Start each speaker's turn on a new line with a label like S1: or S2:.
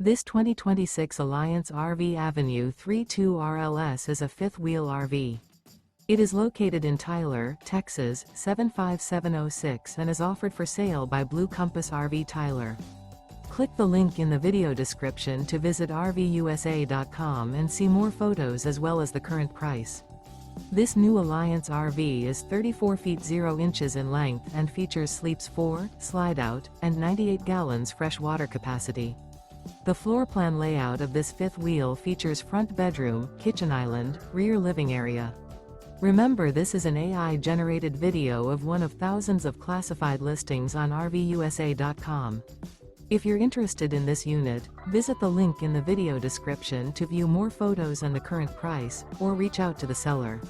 S1: This 2026 Alliance RV Avenue 32 RLS is a fifth-wheel RV. It is located in Tyler, Texas, 75706 and is offered for sale by Blue Compass RV Tyler. Click the link in the video description to visit RVUSA.com and see more photos as well as the current price. This new Alliance RV is 34 feet 0 inches in length and features sleeps 4, slide-out, and 98 gallons fresh water capacity. The floor plan layout of this fifth wheel features front bedroom, kitchen island, rear living area. Remember, this is an AI-generated video of one of thousands of classified listings on RVUSA.com. If you're interested in this unit, visit the link in the video description to view more photos and the current price, or reach out to the seller.